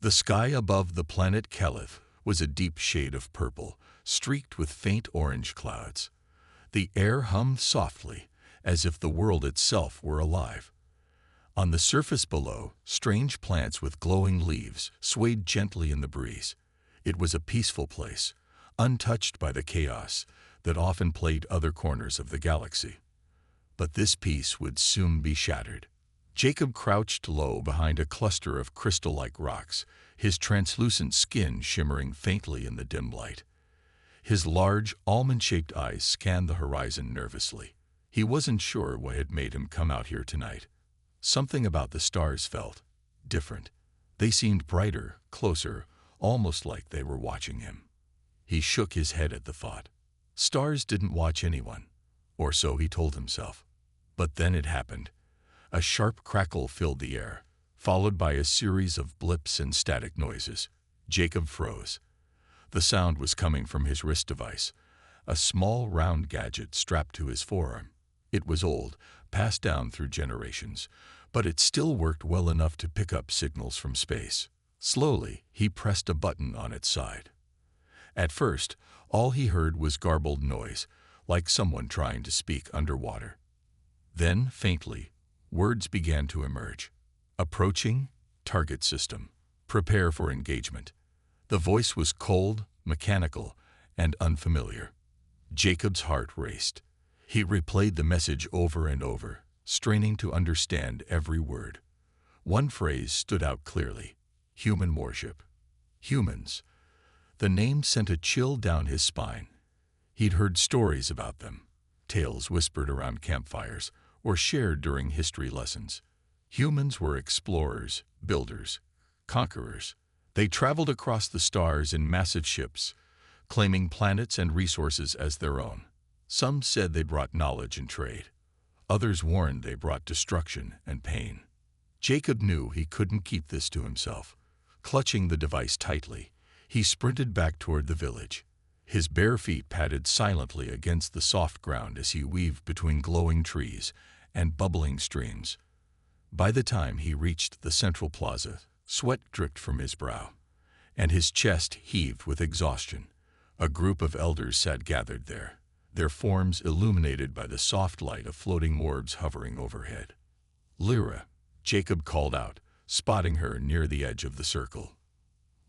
The sky above the planet Keleth was a deep shade of purple, streaked with faint orange clouds. The air hummed softly, as if the world itself were alive. On the surface below, strange plants with glowing leaves swayed gently in the breeze. It was a peaceful place, untouched by the chaos that often plagued other corners of the galaxy. But this peace would soon be shattered. Jacob crouched low behind a cluster of crystal-like rocks, his translucent skin shimmering faintly in the dim light. His large, almond-shaped eyes scanned the horizon nervously. He wasn't sure what had made him come out here tonight. Something about the stars felt different. They seemed brighter, closer, almost like they were watching him. He shook his head at the thought. Stars didn't watch anyone, or so he told himself. But then it happened. A sharp crackle filled the air, followed by a series of blips and static noises. Jacob froze. The sound was coming from his wrist device, a small round gadget strapped to his forearm. It was old, passed down through generations, but it still worked well enough to pick up signals from space. Slowly, he pressed a button on its side. At first, all he heard was garbled noise, like someone trying to speak underwater. Then, faintly, words began to emerge. Approaching, target system. Prepare for engagement. The voice was cold, mechanical, and unfamiliar. Jacob's heart raced. He replayed the message over and over, straining to understand every word. One phrase stood out clearly. Human worship. Humans. The name sent a chill down his spine. He'd heard stories about them, tales whispered around campfires or shared during history lessons. Humans were explorers, builders, conquerors. They traveled across the stars in massive ships, claiming planets and resources as their own. Some said they brought knowledge and trade. Others warned they brought destruction and pain. Jacob knew he couldn't keep this to himself. Clutching the device tightly, he sprinted back toward the village. His bare feet padded silently against the soft ground as he weaved between glowing trees and bubbling streams. By the time he reached the central plaza, sweat dripped from his brow, and his chest heaved with exhaustion. A group of elders sat gathered there, their forms illuminated by the soft light of floating orbs hovering overhead. Lyra, Jacob called out, spotting her near the edge of the circle.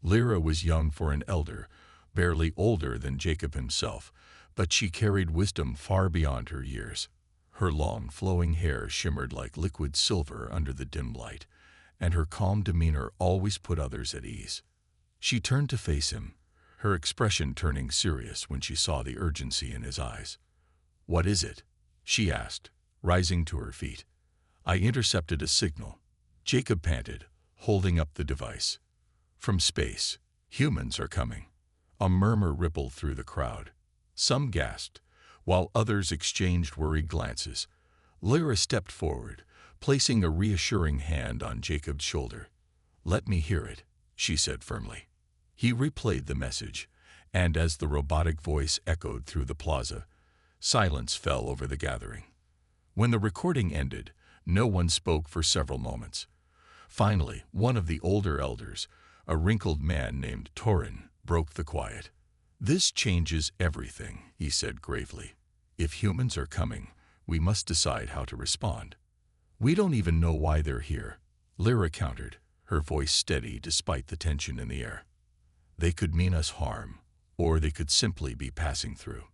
Lyra was young for an elder, barely older than Jacob himself, but she carried wisdom far beyond her years. Her long, flowing hair shimmered like liquid silver under the dim light, and her calm demeanor always put others at ease. She turned to face him, her expression turning serious when she saw the urgency in his eyes. "What is it?" she asked, rising to her feet. "I intercepted a signal," Jacob panted, holding up the device. "From space. Humans are coming." A murmur rippled through the crowd. Some gasped, while others exchanged worried glances. Lyra stepped forward, placing a reassuring hand on Jacob's shoulder. "Let me hear it," she said firmly. He replayed the message, and as the robotic voice echoed through the plaza, silence fell over the gathering. When the recording ended, no one spoke for several moments. Finally, one of the older elders, a wrinkled man named Torin, broke the quiet. "This changes everything," he said gravely. "If humans are coming, we must decide how to respond." "We don't even know why they're here," Lyra countered, her voice steady despite the tension in the air. "They could mean us harm, or they could simply be passing through.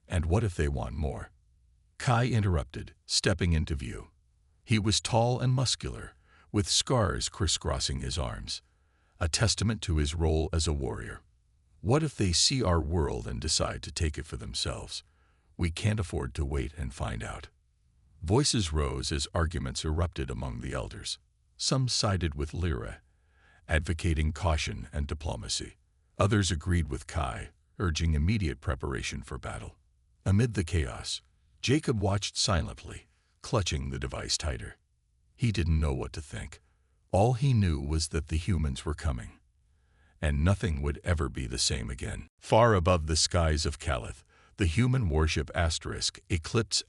And what if they want more?" Kai interrupted, stepping into view. He was tall and muscular, with scars crisscrossing his arms, a testament to his role as a warrior. "What if they see our world and decide to take it for themselves? We can't afford to wait and find out." Voices rose as arguments erupted among the elders. Some sided with Lyra, advocating caution and diplomacy. Others agreed with Kai, urging immediate preparation for battle. Amid the chaos, Jacob watched silently, clutching the device tighter. He didn't know what to think. All he knew was that the humans were coming, and nothing would ever be the same again. Far above the skies of Keleth, the human warship Eclipse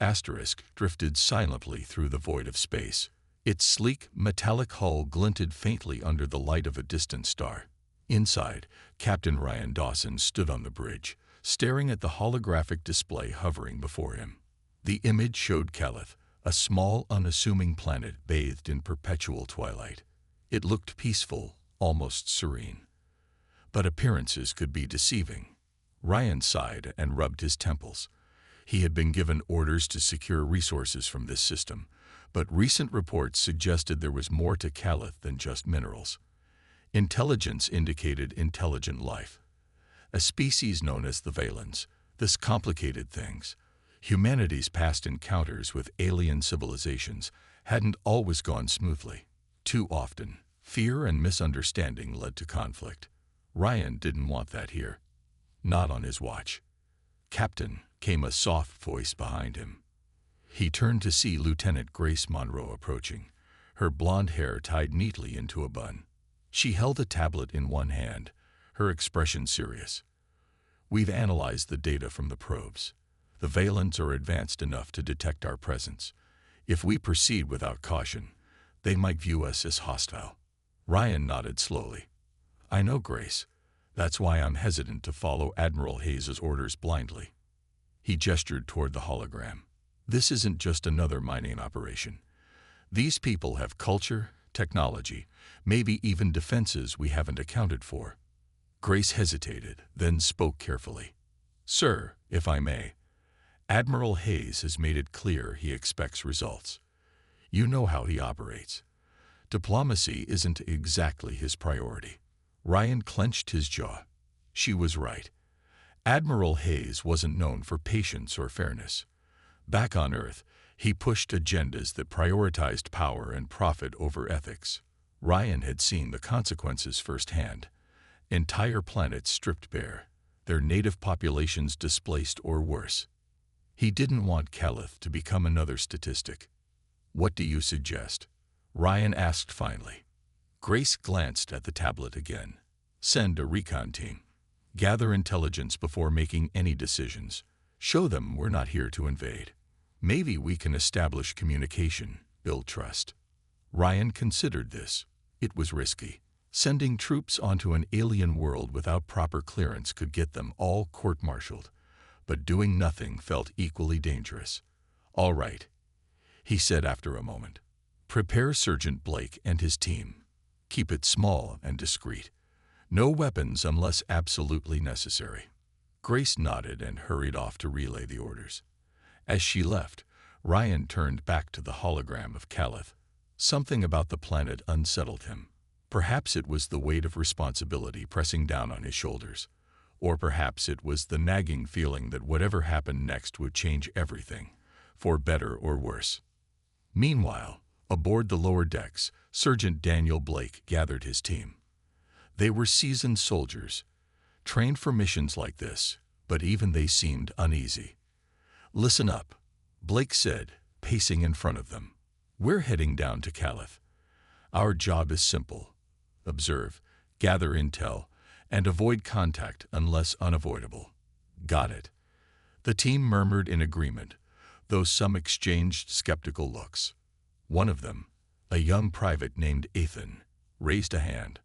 drifted silently through the void of space. Its sleek, metallic hull glinted faintly under the light of a distant star. Inside, Captain Ryan Dawson stood on the bridge, staring at the holographic display hovering before him. The image showed Calith, a small, unassuming planet bathed in perpetual twilight. It looked peaceful, almost serene. But appearances could be deceiving. Ryan sighed and rubbed his temples. He had been given orders to secure resources from this system, but recent reports suggested there was more to Calith than just minerals. Intelligence indicated intelligent life. A species known as the Valens. This complicated things. Humanity's past encounters with alien civilizations hadn't always gone smoothly. Too often, fear and misunderstanding led to conflict. Ryan didn't want that here. Not on his watch. "Captain," came a soft voice behind him. He turned to see Lieutenant Grace Monroe approaching, her blonde hair tied neatly into a bun. She held a tablet in one hand, her expression serious. "We've analyzed the data from the probes. The Valens are advanced enough to detect our presence. If we proceed without caution, they might view us as hostile." Ryan nodded slowly. "I know, Grace. That's why I'm hesitant to follow Admiral Hayes's orders blindly." He gestured toward the hologram. "This isn't just another mining operation. These people have culture, technology, maybe even defenses we haven't accounted for." Grace hesitated, then spoke carefully. "Sir, if I may, Admiral Hayes has made it clear he expects results. You know how he operates. Diplomacy isn't exactly his priority." Ryan clenched his jaw. She was right. Admiral Hayes wasn't known for patience or fairness. Back on Earth, he pushed agendas that prioritized power and profit over ethics. Ryan had seen the consequences firsthand. Entire planets stripped bare, their native populations displaced or worse. He didn't want Calith to become another statistic. "What do you suggest?" Ryan asked finally. Grace glanced at the tablet again. "Send a recon team. Gather intelligence before making any decisions. Show them we're not here to invade. Maybe we can establish communication, build trust." Ryan considered this. It was risky. Sending troops onto an alien world without proper clearance could get them all court-martialed. But doing nothing felt equally dangerous. "All right," he said after a moment. "Prepare Sergeant Blake and his team. Keep it small and discreet. No weapons unless absolutely necessary." Grace nodded and hurried off to relay the orders. As she left, Ryan turned back to the hologram of Calith. Something about the planet unsettled him. Perhaps it was the weight of responsibility pressing down on his shoulders. Or perhaps it was the nagging feeling that whatever happened next would change everything, for better or worse. Meanwhile, aboard the lower decks, Sergeant Daniel Blake gathered his team. They were seasoned soldiers, trained for missions like this, but even they seemed uneasy. "Listen up," Blake said, pacing in front of them. "We're heading down to Calith. Our job is simple. Observe, gather intel, and avoid contact unless unavoidable." "Got it." The team murmured in agreement, though some exchanged skeptical looks. One of them, a young private named Ethan, raised a hand.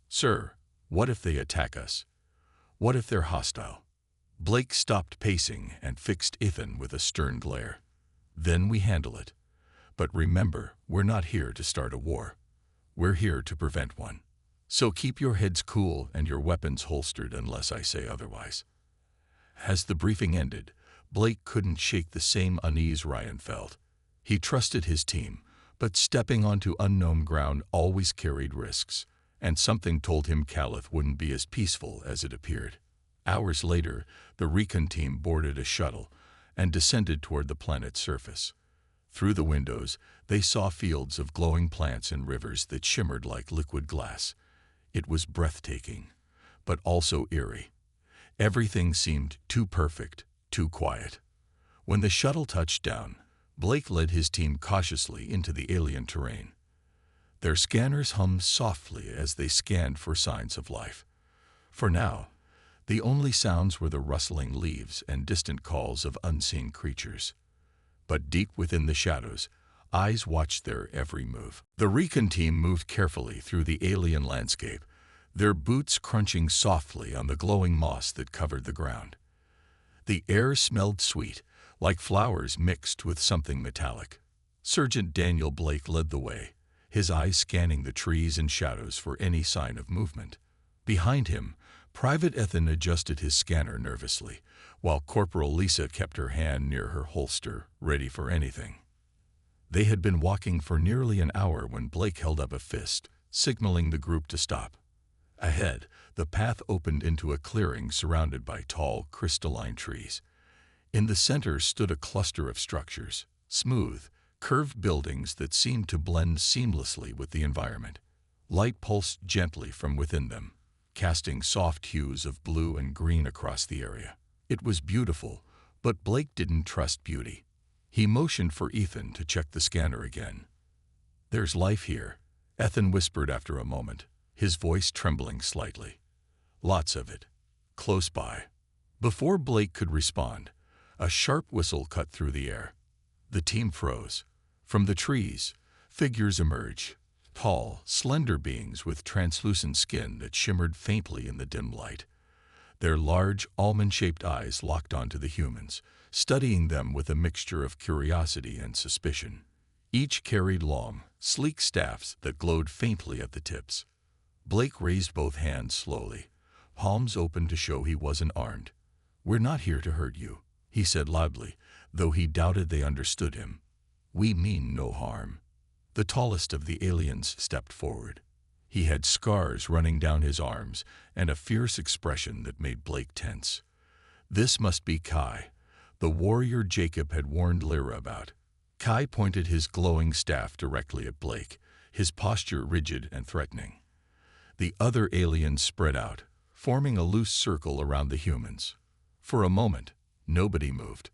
"Sir, what if they attack us? What if they're hostile?" Blake stopped pacing and fixed Ethan with a stern glare. "Then we handle it. But remember, we're not here to start a war. We're here to prevent one. So keep your heads cool and your weapons holstered unless I say otherwise." As the briefing ended, Blake couldn't shake the same unease Ryan felt. He trusted his team, but stepping onto unknown ground always carried risks, and something told him Calith wouldn't be as peaceful as it appeared. Hours later, the recon team boarded a shuttle and descended toward the planet's surface. Through the windows, they saw fields of glowing plants and rivers that shimmered like liquid glass. It was breathtaking, but also eerie. Everything seemed too perfect, too quiet. When the shuttle touched down, Blake led his team cautiously into the alien terrain. Their scanners hummed softly as they scanned for signs of life. For now, the only sounds were the rustling leaves and distant calls of unseen creatures. But deep within the shadows, Eyes watched their every move. The recon team moved carefully through the alien landscape, their boots crunching softly on the glowing moss that covered the ground. The air smelled sweet, like flowers mixed with something metallic. Sergeant Daniel Blake led the way, his eyes scanning the trees and shadows for any sign of movement. Behind him, Private Ethan adjusted his scanner nervously, while Corporal Lisa kept her hand near her holster, ready for anything. They had been walking for nearly an hour when Blake held up a fist, signaling the group to stop. Ahead, the path opened into a clearing surrounded by tall, crystalline trees. In the center stood a cluster of structures, smooth, curved buildings that seemed to blend seamlessly with the environment. Light pulsed gently from within them, casting soft hues of blue and green across the area. It was beautiful, but Blake didn't trust beauty. He motioned for Ethan to check the scanner again. "There's life here," Ethan whispered after a moment, his voice trembling slightly. "Lots of it. Close by." Before Blake could respond, a sharp whistle cut through the air. The team froze. From the trees, figures emerged, tall, slender beings with translucent skin that shimmered faintly in the dim light. Their large, almond-shaped eyes locked onto the humans, studying them with a mixture of curiosity and suspicion. Each carried long, sleek staffs that glowed faintly at the tips. Blake raised both hands slowly, palms open to show he wasn't armed. "We're not here to hurt you," he said loudly, though he doubted they understood him. "We mean no harm." The tallest of the aliens stepped forward. He had scars running down his arms and a fierce expression that made Blake tense. This must be Kai, the warrior Jacob had warned Lyra about. Kai pointed his glowing staff directly at Blake, his posture rigid and threatening. The other aliens spread out, forming a loose circle around the humans. For a moment, nobody moved.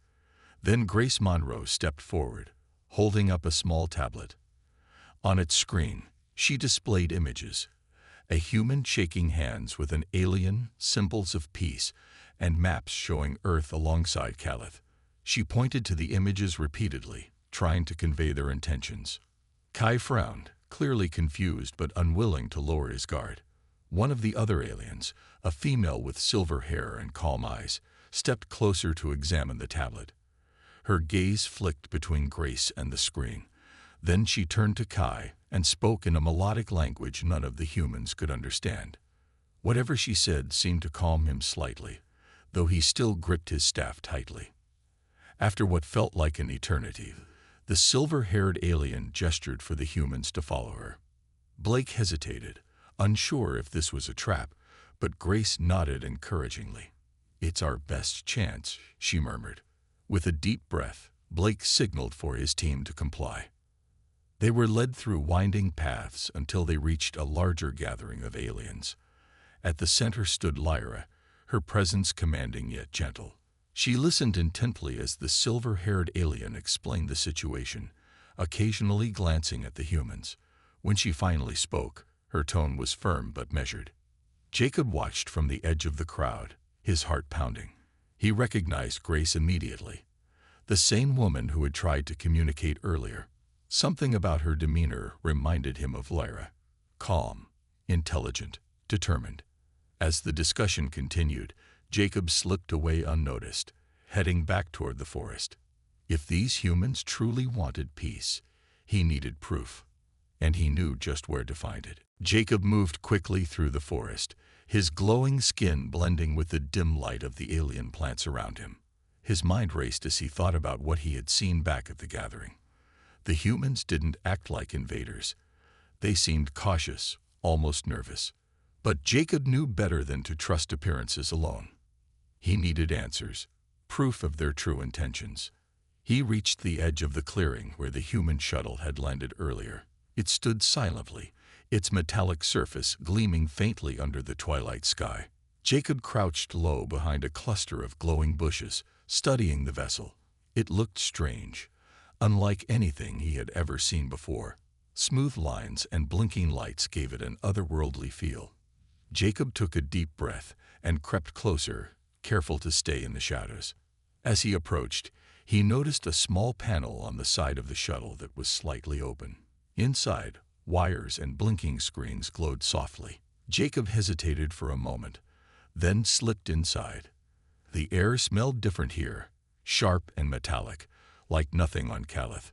Then Grace Monroe stepped forward, holding up a small tablet. On its screen, she displayed images. A human shaking hands with an alien, symbols of peace, and maps showing Earth alongside Calith. She pointed to the images repeatedly, trying to convey their intentions. Kai frowned, clearly confused but unwilling to lower his guard. One of the other aliens, a female with silver hair and calm eyes, stepped closer to examine the tablet. Her gaze flicked between Grace and the screen. Then she turned to Kai and spoke in a melodic language none of the humans could understand. Whatever she said seemed to calm him slightly, though he still gripped his staff tightly. After what felt like an eternity, the silver-haired alien gestured for the humans to follow her. Blake hesitated, unsure if this was a trap, but Grace nodded encouragingly. "It's our best chance," she murmured. With a deep breath, Blake signaled for his team to comply. They were led through winding paths until they reached a larger gathering of aliens. At the center stood Lyra, her presence commanding yet gentle. She listened intently as the silver-haired alien explained the situation, occasionally glancing at the humans. When she finally spoke, her tone was firm but measured. Jacob watched from the edge of the crowd, his heart pounding. He recognized Grace immediately, the same woman who had tried to communicate earlier. Something about her demeanor reminded him of Lyra, calm, intelligent, determined. As the discussion continued, Jacob slipped away unnoticed, heading back toward the forest. If these humans truly wanted peace, he needed proof, and he knew just where to find it. Jacob moved quickly through the forest, his glowing skin blending with the dim light of the alien plants around him. His mind raced as he thought about what he had seen back at the gathering. The humans didn't act like invaders. They seemed cautious, almost nervous. But Jacob knew better than to trust appearances alone. He needed answers, proof of their true intentions. He reached the edge of the clearing where the human shuttle had landed earlier. It stood silently, its metallic surface gleaming faintly under the twilight sky. Jacob crouched low behind a cluster of glowing bushes, studying the vessel. It looked strange, unlike anything he had ever seen before. Smooth lines and blinking lights gave it an otherworldly feel. Jacob took a deep breath and crept closer, careful to stay in the shadows. As he approached, he noticed a small panel on the side of the shuttle that was slightly open. Inside, wires and blinking screens glowed softly. Jacob hesitated for a moment, then slipped inside. The air smelled different here, sharp and metallic, like nothing on Caliph.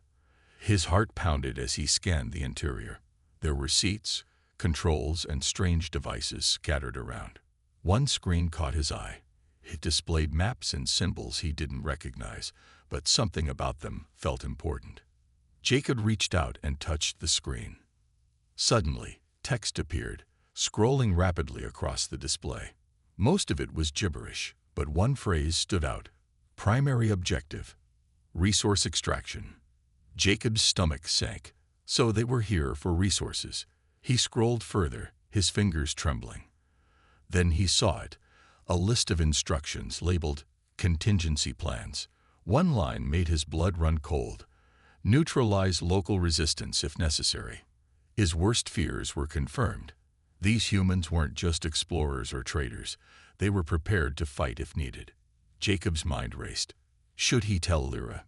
His heart pounded as he scanned the interior. There were seats, controls, and strange devices scattered around. One screen caught his eye. It displayed maps and symbols he didn't recognize, but something about them felt important. Jacob reached out and touched the screen. Suddenly, text appeared, scrolling rapidly across the display. Most of it was gibberish, but one phrase stood out. Primary objective: resource extraction. Jacob's stomach sank. So they were here for resources. He scrolled further, his fingers trembling. Then he saw it, a list of instructions labeled contingency plans. One line made his blood run cold. Neutralize local resistance if necessary. His worst fears were confirmed. These humans weren't just explorers or traders. They were prepared to fight if needed. Jacob's mind raced. Should he tell Lyra?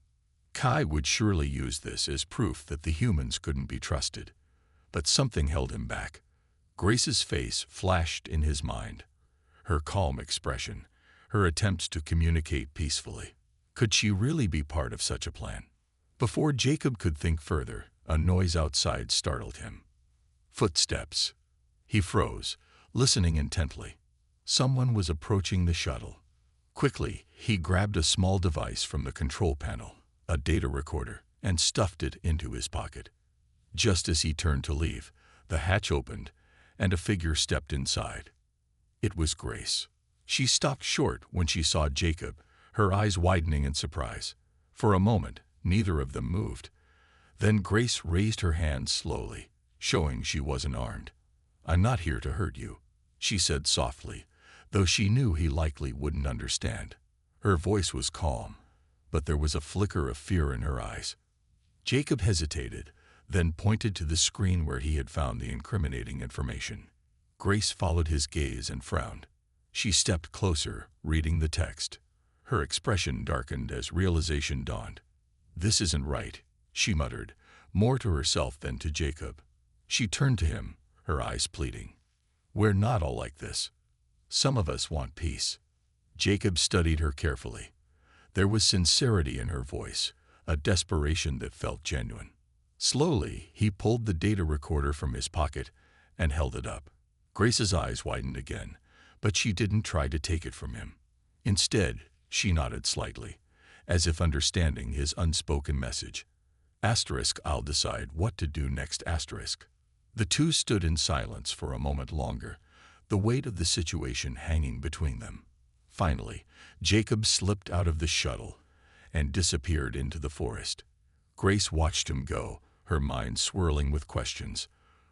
Kai would surely use this as proof that the humans couldn't be trusted. But something held him back. Grace's face flashed in his mind. Her calm expression, her attempts to communicate peacefully. Could she really be part of such a plan? Before Jacob could think further, a noise outside startled him. Footsteps. He froze, listening intently. Someone was approaching the shuttle. Quickly, he grabbed a small device from the control panel, a data recorder, and stuffed it into his pocket. Just as he turned to leave, the hatch opened, and a figure stepped inside. It was Grace. She stopped short when she saw Jacob, her eyes widening in surprise. For a moment, neither of them moved. Then Grace raised her hand slowly, showing she wasn't armed. "I'm not here to hurt you," she said softly, though she knew he likely wouldn't understand. Her voice was calm, but there was a flicker of fear in her eyes. Jacob hesitated, then pointed to the screen where he had found the incriminating information. Grace followed his gaze and frowned. She stepped closer, reading the text. Her expression darkened as realization dawned. "This isn't right," she muttered, more to herself than to Jacob. She turned to him, her eyes pleading. "We're not all like this. Some of us want peace." Jacob studied her carefully. There was sincerity in her voice, a desperation that felt genuine. Slowly, he pulled the data recorder from his pocket and held it up. Grace's eyes widened again, but she didn't try to take it from him. Instead, she nodded slightly, as if understanding his unspoken message. I'll decide what to do next. The two stood in silence for a moment longer, the weight of the situation hanging between them. Finally, Jacob slipped out of the shuttle and disappeared into the forest. Grace watched him go, her mind swirling with questions.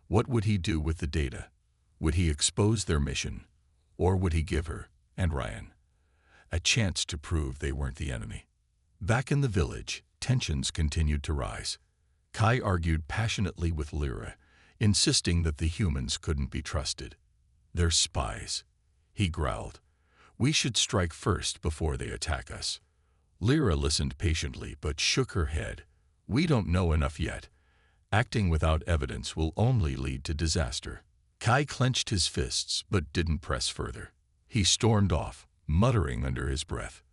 What would he do with the data? Would he expose their mission? Or would he give her, and Ryan, a chance to prove they weren't the enemy? Back in the village, tensions continued to rise. Kai argued passionately with Lyra, insisting that the humans couldn't be trusted. "They're spies," he growled. "We should strike first before they attack us." Lyra listened patiently but shook her head. "We don't know enough yet. Acting without evidence will only lead to disaster." Kai clenched his fists but didn't press further. He stormed off, muttering under his breath.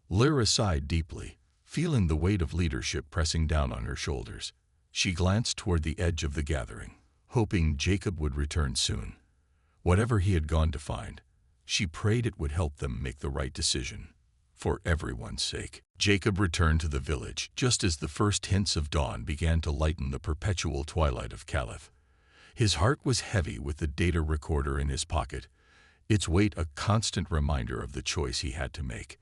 Lyra sighed deeply, feeling the weight of leadership pressing down on her shoulders. She glanced toward the edge of the gathering, hoping Jacob would return soon. Whatever he had gone to find, she prayed it would help them make the right decision. For everyone's sake. Jacob returned to the village just as the first hints of dawn began to lighten the perpetual twilight of Caliph. His heart was heavy with the data recorder in his pocket, its weight a constant reminder of the choice he had to make.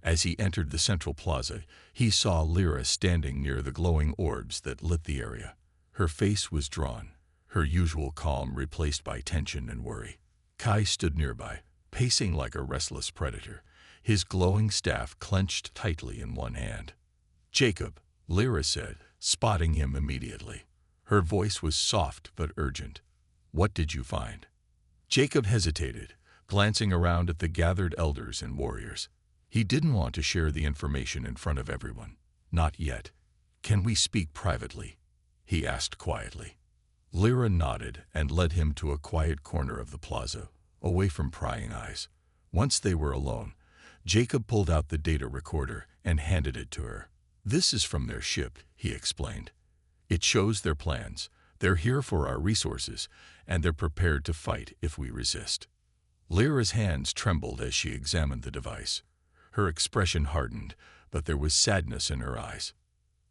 As he entered the central plaza, he saw Lyra standing near the glowing orbs that lit the area. Her face was drawn, her usual calm replaced by tension and worry. Kai stood nearby, pacing like a restless predator, his glowing staff clenched tightly in one hand. "Jacob," Lyra said, spotting him immediately. Her voice was soft but urgent. "What did you find?" Jacob hesitated, glancing around at the gathered elders and warriors. He didn't want to share the information in front of everyone. Not yet. Can we speak privately? He asked quietly. Lyra nodded and led him to a quiet corner of the plaza, away from prying eyes. Once they were alone, Jacob pulled out the data recorder and handed it to her. This is from their ship, he explained. It shows their plans. They're here for our resources, and they're prepared to fight if we resist. Lyra's hands trembled as she examined the device. Her expression hardened, but there was sadness in her eyes.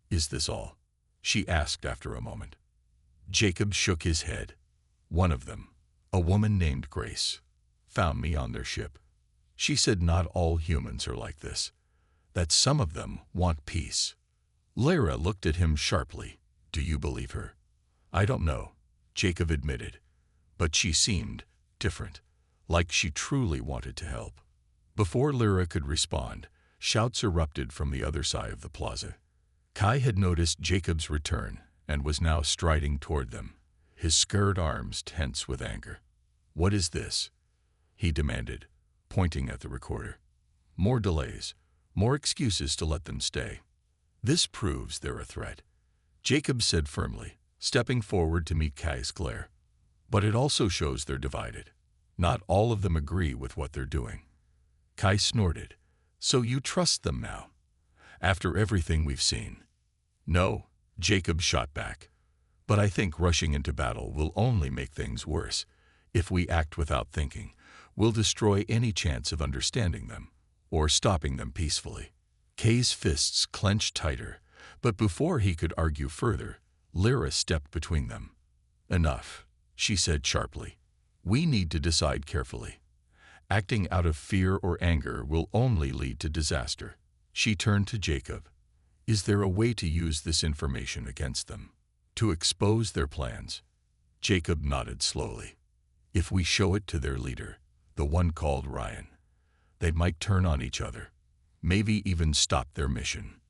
Is this all? She asked after a moment. Jacob shook his head. One of them, a woman named Grace, found me on their ship. She said not all humans are like this, that some of them want peace. Lyra looked at him sharply. Do you believe her? I don't know, Jacob admitted, but she seemed different, like she truly wanted to help. Before Lyra could respond, shouts erupted from the other side of the plaza. Kai had noticed Jacob's return and was now striding toward them, his scared arms tense with anger. What is this? He demanded, pointing at the recorder. More delays, more excuses to let them stay. This proves they're a threat, Jacob said firmly, stepping forward to meet Kai's glare. But it also shows they're divided. Not all of them agree with what they're doing. Kai snorted. So you trust them now? After everything we've seen? No, Jacob shot back. But I think rushing into battle will only make things worse. If we act without thinking, we'll destroy any chance of understanding them, or stopping them peacefully. Kai's fists clenched tighter, but before he could argue further, Lyra stepped between them. Enough, she said sharply. We need to decide carefully. Acting out of fear or anger will only lead to disaster. She turned to Jacob. Is there a way to use this information against them? To expose their plans? Jacob nodded slowly. If we show it to their leader, the one called Ryan, they might turn on each other, maybe even stop their mission.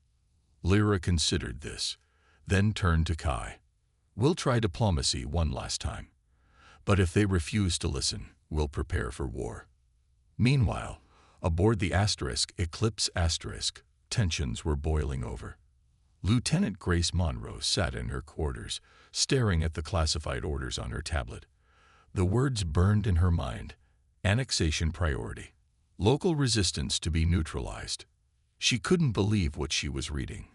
Lyra considered this, then turned to Kai. We'll try diplomacy one last time. But if they refuse to listen, we'll prepare for war. Meanwhile, aboard the Eclipse tensions were boiling over. Lieutenant Grace Monroe sat in her quarters, staring at the classified orders on her tablet. The words burned in her mind. Annexation priority. Local resistance to be neutralized. She couldn't believe what she was reading.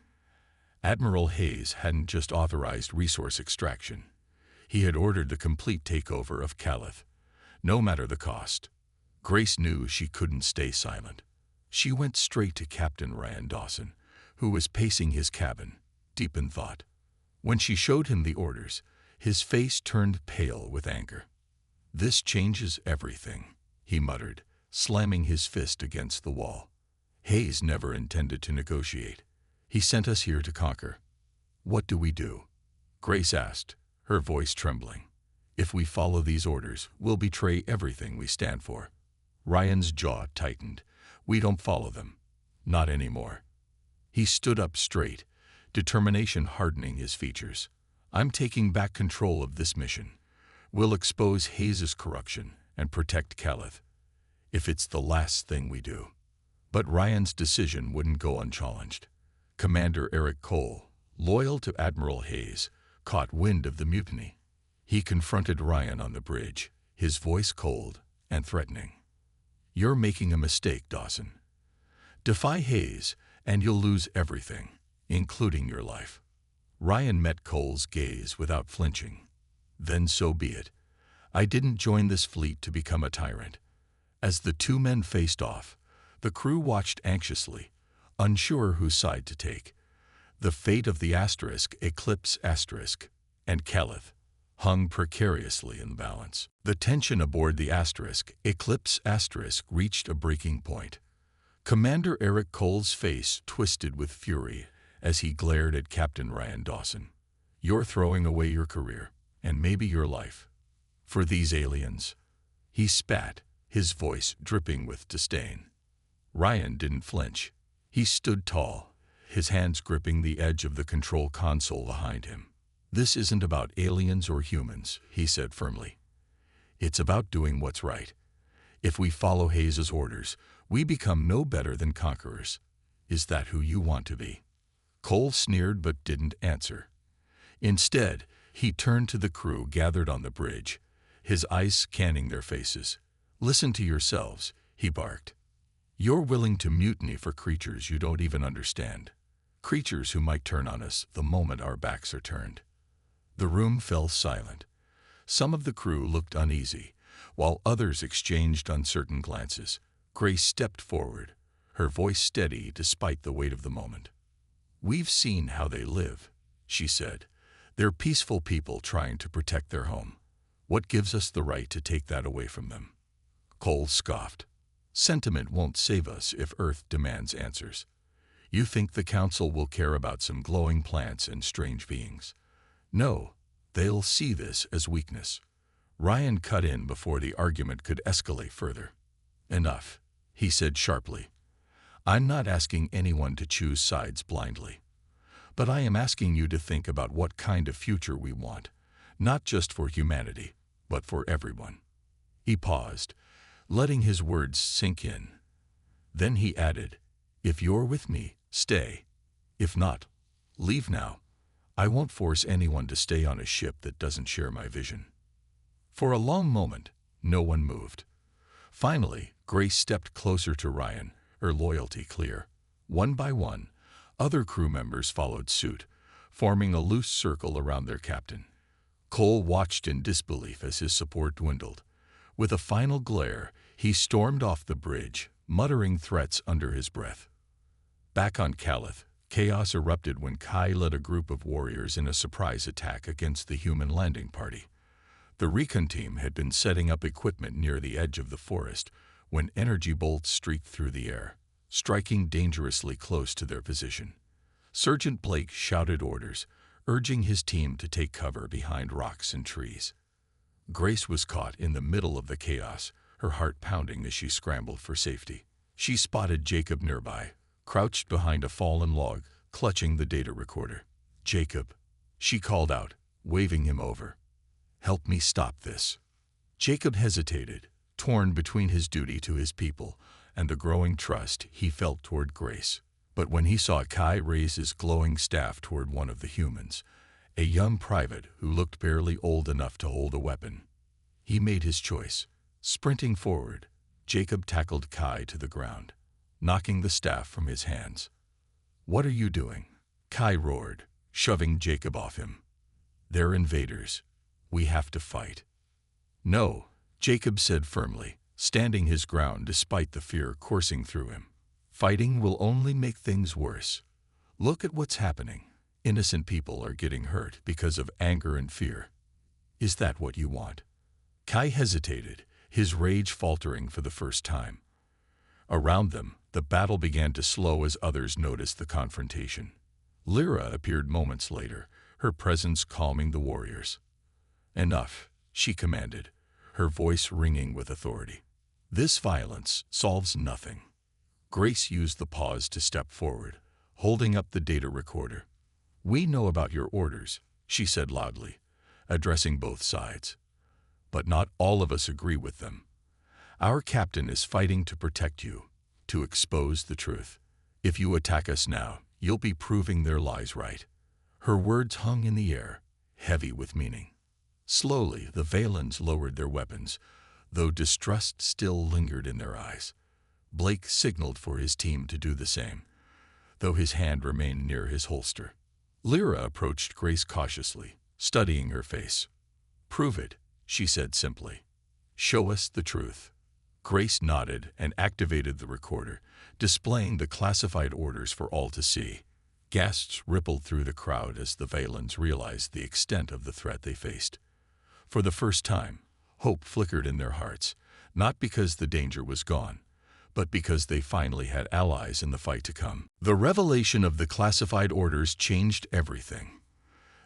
Admiral Hayes hadn't just authorized resource extraction. He had ordered the complete takeover of Calith, no matter the cost. Grace knew she couldn't stay silent. She went straight to Captain Ryan Dawson, who was pacing his cabin, deep in thought. When she showed him the orders, his face turned pale with anger. This changes everything, he muttered, slamming his fist against the wall. Hayes never intended to negotiate. He sent us here to conquer. What do we do? Grace asked, her voice trembling. If we follow these orders, we'll betray everything we stand for. Ryan's jaw tightened. We don't follow them. Not anymore. He stood up straight, determination hardening his features. I'm taking back control of this mission. We'll expose Hayes' corruption and protect Calith, if it's the last thing we do. But Ryan's decision wouldn't go unchallenged. Commander Eric Cole, loyal to Admiral Hayes, caught wind of the mutiny. He confronted Ryan on the bridge, his voice cold and threatening. You're making a mistake, Dawson. Defy Hayes, and you'll lose everything, including your life. Ryan met Cole's gaze without flinching. Then so be it. I didn't join this fleet to become a tyrant. As the two men faced off, the crew watched anxiously, unsure whose side to take. The fate of the Eclipse and Calith hung precariously in the balance. The tension aboard the Eclipse reached a breaking point. Commander Eric Cole's face twisted with fury as he glared at Captain Ryan Dawson. You're throwing away your career, and maybe your life, for these aliens. He spat, his voice dripping with disdain. Ryan didn't flinch. He stood tall, his hands gripping the edge of the control console behind him. This isn't about aliens or humans, he said firmly. It's about doing what's right. If we follow Hayes's orders, we become no better than conquerors. Is that who you want to be? Cole sneered but didn't answer. Instead, he turned to the crew gathered on the bridge, his eyes scanning their faces. Listen to yourselves, he barked. You're willing to mutiny for creatures you don't even understand. Creatures who might turn on us the moment our backs are turned. The room fell silent. Some of the crew looked uneasy, while others exchanged uncertain glances. Grace stepped forward, her voice steady despite the weight of the moment. We've seen how they live, she said. They're peaceful people trying to protect their home. What gives us the right to take that away from them? Cole scoffed. Sentiment won't save us if Earth demands answers. You think the Council will care about some glowing plants and strange beings? No, they'll see this as weakness. Ryan cut in before the argument could escalate further. Enough, he said sharply. I'm not asking anyone to choose sides blindly. But I am asking you to think about what kind of future we want, not just for humanity, but for everyone. He paused, letting his words sink in. Then he added, if you're with me, stay. If not, leave now. I won't force anyone to stay on a ship that doesn't share my vision. For a long moment, no one moved. Finally, Grace stepped closer to Ryan, her loyalty clear. One by one, other crew members followed suit, forming a loose circle around their captain. Cole watched in disbelief as his support dwindled. With a final glare, he stormed off the bridge, muttering threats under his breath. Back on Calith, chaos erupted when Kai led a group of warriors in a surprise attack against the human landing party. The recon team had been setting up equipment near the edge of the forest when energy bolts streaked through the air, striking dangerously close to their position. Sergeant Blake shouted orders, urging his team to take cover behind rocks and trees. Grace was caught in the middle of the chaos, her heart pounding as she scrambled for safety. She spotted Jacob nearby, crouched behind a fallen log, clutching the data recorder. Jacob, she called out, waving him over. Help me stop this. Jacob hesitated, torn between his duty to his people and the growing trust he felt toward Grace. But when he saw Kai raise his glowing staff toward one of the humans, a young private who looked barely old enough to hold a weapon, he made his choice. Sprinting forward, Jacob tackled Kai to the ground, knocking the staff from his hands. What are you doing? Kai roared, shoving Jacob off him. They're invaders. We have to fight. No, Jacob said firmly, standing his ground despite the fear coursing through him. Fighting will only make things worse. Look at what's happening. Innocent people are getting hurt because of anger and fear. Is that what you want? Kai hesitated, his rage faltering for the first time. Around them, the battle began to slow as others noticed the confrontation. Lyra appeared moments later, her presence calming the warriors. Enough, she commanded, her voice ringing with authority. This violence solves nothing. Grace used the pause to step forward, holding up the data recorder. We know about your orders, she said loudly, addressing both sides. But not all of us agree with them. Our captain is fighting to protect you, to expose the truth. If you attack us now, you'll be proving their lies right. Her words hung in the air, heavy with meaning. Slowly, the Valens lowered their weapons, though distrust still lingered in their eyes. Blake signaled for his team to do the same, though his hand remained near his holster. Lyra approached Grace cautiously, studying her face. Prove it, she said simply. Show us the truth. Grace nodded and activated the recorder, displaying the classified orders for all to see. Gasps rippled through the crowd as the Valens realized the extent of the threat they faced. For the first time, hope flickered in their hearts, not because the danger was gone, but because they finally had allies in the fight to come. The revelation of the classified orders changed everything.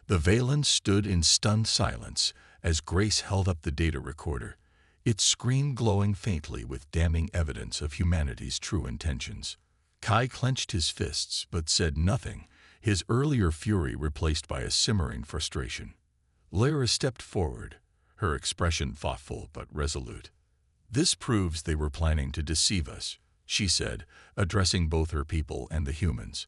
The Valens stood in stunned silence as Grace held up the data recorder, its screen glowing faintly with damning evidence of humanity's true intentions. Kai clenched his fists but said nothing, his earlier fury replaced by a simmering frustration. Lyra stepped forward, her expression thoughtful but resolute. "This proves they were planning to deceive us," she said, addressing both her people and the humans.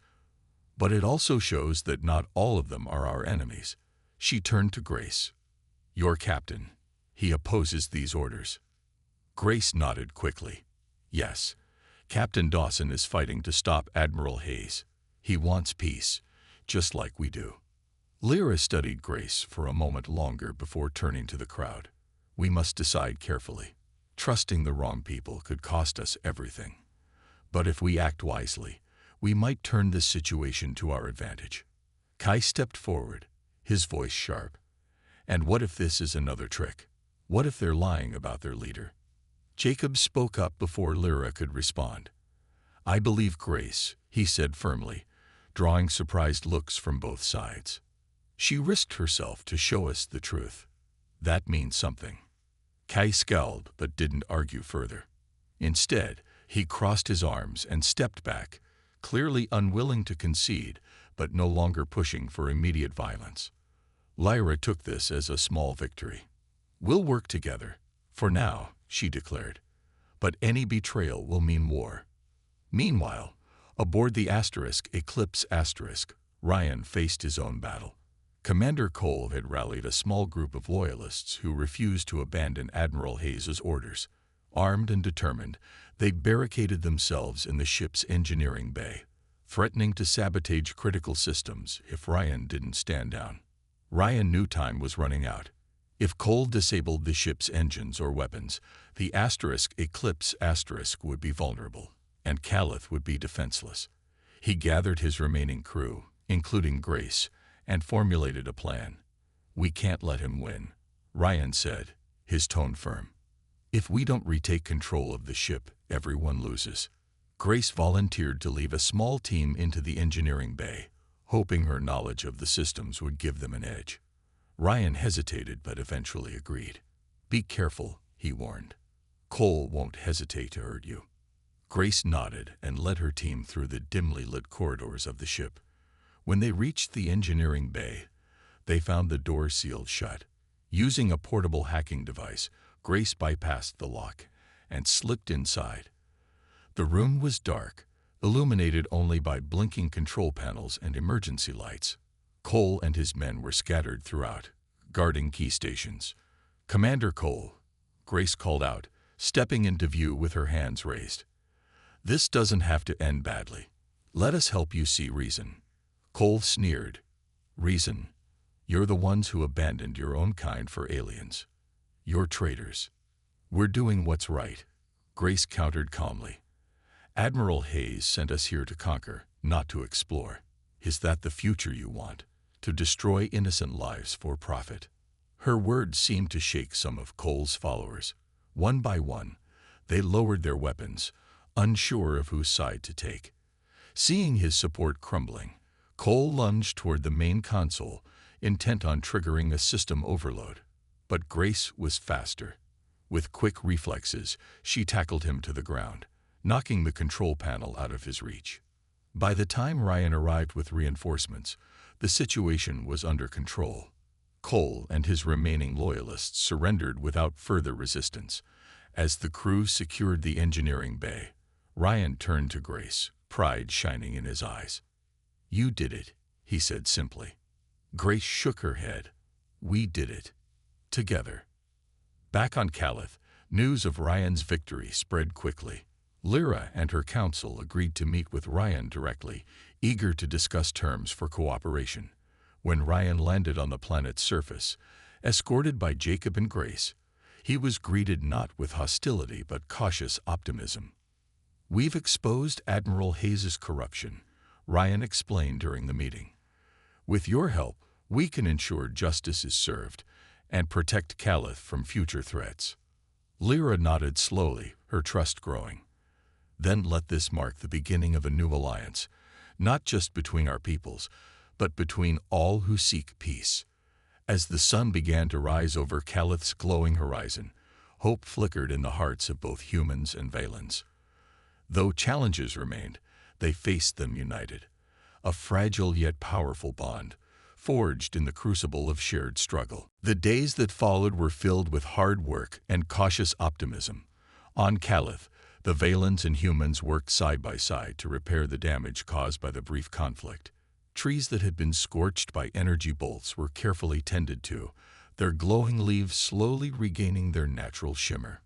"But it also shows that not all of them are our enemies." She turned to Grace. "Your captain. He opposes these orders." Grace nodded quickly. "Yes, Captain Dawson is fighting to stop Admiral Hayes. He wants peace, just like we do." Lyra studied Grace for a moment longer before turning to the crowd. "We must decide carefully. Trusting the wrong people could cost us everything. But if we act wisely, we might turn this situation to our advantage." Kai stepped forward, his voice sharp. "And what if this is another trick? What if they're lying about their leader?" Jacob spoke up before Lyra could respond. "I believe Grace," he said firmly, drawing surprised looks from both sides. "She risked herself to show us the truth. That means something." Kai scowled but didn't argue further. Instead, he crossed his arms and stepped back, clearly unwilling to concede, but no longer pushing for immediate violence. Lyra took this as a small victory. "We'll work together, for now," she declared. "But any betrayal will mean war." Meanwhile, aboard the Eclipse *, Ryan faced his own battle. Commander Cole had rallied a small group of loyalists who refused to abandon Admiral Hayes' orders. Armed and determined, they barricaded themselves in the ship's engineering bay, threatening to sabotage critical systems if Ryan didn't stand down. Ryan knew time was running out. If Cole disabled the ship's engines or weapons, the Eclipse * would be vulnerable, and Calith would be defenseless. He gathered his remaining crew, including Grace, and formulated a plan. "We can't let him win," Ryan said, his tone firm. "If we don't retake control of the ship, everyone loses." Grace volunteered to leave a small team into the engineering bay, hoping her knowledge of the systems would give them an edge. Ryan hesitated but eventually agreed. "Be careful," he warned. "Cole won't hesitate to hurt you." Grace nodded and led her team through the dimly lit corridors of the ship. When they reached the engineering bay, they found the door sealed shut. Using a portable hacking device, Grace bypassed the lock and slipped inside. The room was dark, illuminated only by blinking control panels and emergency lights. Cole and his men were scattered throughout, guarding key stations. "Commander Cole," Grace called out, stepping into view with her hands raised. "This doesn't have to end badly. Let us help you see reason." Cole sneered. "Reason? You're the ones who abandoned your own kind for aliens. You're traitors." "We're doing what's right," Grace countered calmly. "Admiral Hayes sent us here to conquer, not to explore. Is that the future you want? To destroy innocent lives for profit?" Her words seemed to shake some of Cole's followers. One by one, they lowered their weapons, unsure of whose side to take. Seeing his support crumbling, Cole lunged toward the main console, intent on triggering a system overload. But Grace was faster. With quick reflexes, she tackled him to the ground, knocking the control panel out of his reach. By the time Ryan arrived with reinforcements, the situation was under control. Cole and his remaining loyalists surrendered without further resistance. As the crew secured the engineering bay, Ryan turned to Grace, pride shining in his eyes. "You did it," he said simply. Grace shook her head. "We did it. Together." Back on Calith, news of Ryan's victory spread quickly. Lyra and her council agreed to meet with Ryan directly, eager to discuss terms for cooperation. When Ryan landed on the planet's surface, escorted by Jacob and Grace, he was greeted not with hostility but cautious optimism. "We've exposed Admiral Hayes' corruption," Ryan explained during the meeting. "With your help, we can ensure justice is served and protect Calith from future threats." Lyra nodded slowly, her trust growing. "Then let this mark the beginning of a new alliance, not just between our peoples, but between all who seek peace." As the sun began to rise over Calith's glowing horizon, hope flickered in the hearts of both humans and Valens. Though challenges remained, they faced them united. A fragile yet powerful bond, forged in the crucible of shared struggle. The days that followed were filled with hard work and cautious optimism. On Calith, the Valens and humans worked side by side to repair the damage caused by the brief conflict. Trees that had been scorched by energy bolts were carefully tended to, their glowing leaves slowly regaining their natural shimmer.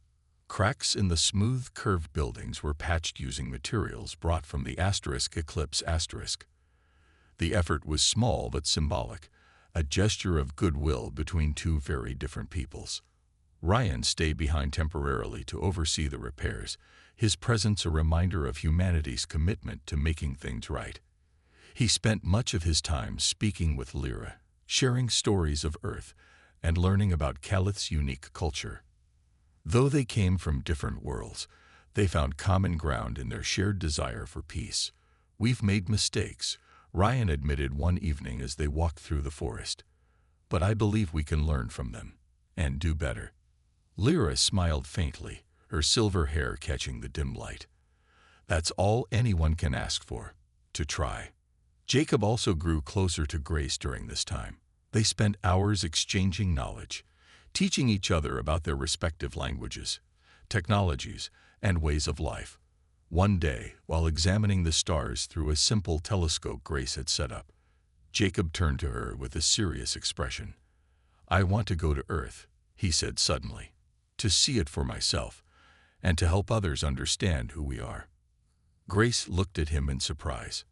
Cracks in the smooth, curved buildings were patched using materials brought from the Eclipse Asterisk. The effort was small but symbolic, a gesture of goodwill between two very different peoples. Ryan stayed behind temporarily to oversee the repairs, his presence a reminder of humanity's commitment to making things right. He spent much of his time speaking with Lyra, sharing stories of Earth, and learning about Calith's unique culture. Though they came from different worlds, they found common ground in their shared desire for peace. "We've made mistakes," Ryan admitted one evening as they walked through the forest. "But I believe we can learn from them and do better." Lyra smiled faintly, her silver hair catching the dim light. "That's all anyone can ask for, to try." Jacob also grew closer to Grace during this time. They spent hours exchanging knowledge, teaching each other about their respective languages, technologies, and ways of life. One day, while examining the stars through a simple telescope Grace had set up, Jacob turned to her with a serious expression. "I want to go to Earth," he said suddenly, "to see it for myself, and to help others understand who we are." Grace looked at him in surprise.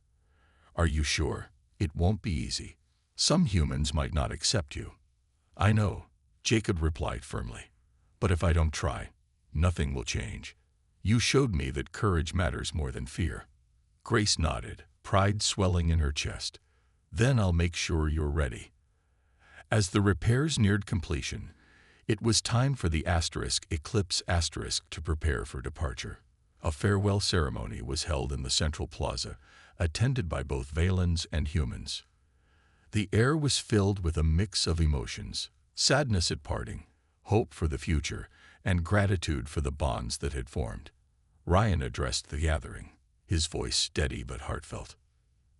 "Are you sure? It won't be easy. Some humans might not accept you." "I know," Jacob replied firmly. "But if I don't try, nothing will change. You showed me that courage matters more than fear." Grace nodded, pride swelling in her chest. "Then I'll make sure you're ready." As the repairs neared completion, it was time for the Eclipse Asterisk to prepare for departure. A farewell ceremony was held in the central plaza, attended by both Valens and humans. The air was filled with a mix of emotions: sadness at parting, hope for the future, and gratitude for the bonds that had formed. Ryan addressed the gathering, his voice steady but heartfelt.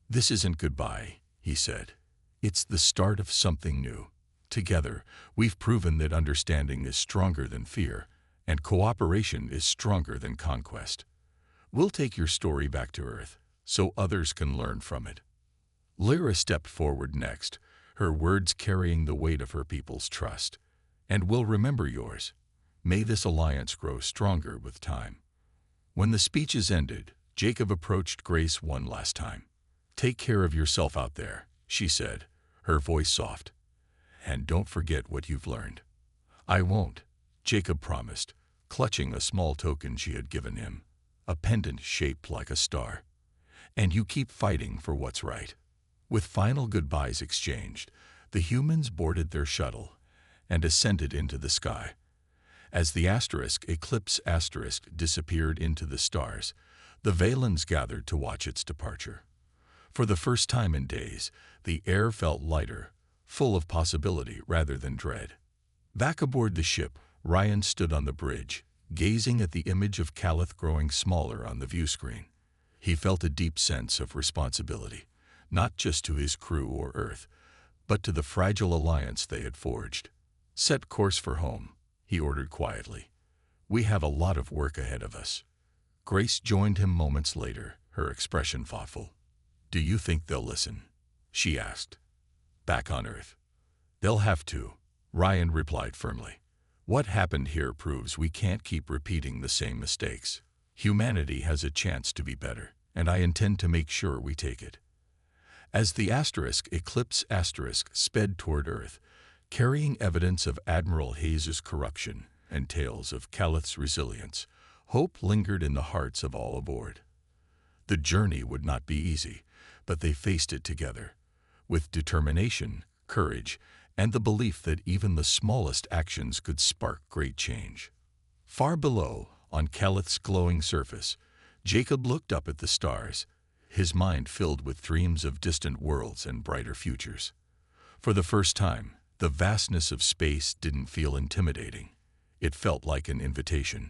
"This isn't goodbye," he said. "It's the start of something new. Together, we've proven that understanding is stronger than fear, and cooperation is stronger than conquest. We'll take your story back to Earth, so others can learn from it." Lyra stepped forward next, her words carrying the weight of her people's trust. "And we'll remember yours. May this alliance grow stronger with time." When the speeches ended, Jacob approached Grace one last time. "Take care of yourself out there," she said, her voice soft. "And don't forget what you've learned." "I won't," Jacob promised, clutching a small token she had given him, a pendant shaped like a star. "And you keep fighting for what's right." With final goodbyes exchanged, the humans boarded their shuttle and ascended into the sky. As the Eclipse Asterisk disappeared into the stars, the Valens gathered to watch its departure. For the first time in days, the air felt lighter, full of possibility rather than dread. Back aboard the ship, Ryan stood on the bridge, gazing at the image of Calith growing smaller on the view screen. He felt a deep sense of responsibility, not just to his crew or Earth, but to the fragile alliance they had forged. "Set course for home," he ordered quietly. "We have a lot of work ahead of us." Grace joined him moments later, her expression thoughtful. "Do you think they'll listen?" she asked. "Back on Earth?" "They'll have to," Ryan replied firmly. "What happened here proves we can't keep repeating the same mistakes. Humanity has a chance to be better, and I intend to make sure we take it." As the Eclipse Asterisk sped toward Earth, carrying evidence of Admiral Hayes's corruption and tales of Calith's resilience, hope lingered in the hearts of all aboard. The journey would not be easy, but they faced it together, with determination, courage, and the belief that even the smallest actions could spark great change. Far below, on Calith's glowing surface, Jacob looked up at the stars, his mind filled with dreams of distant worlds and brighter futures. For the first time, the vastness of space didn't feel intimidating. It felt like an invitation.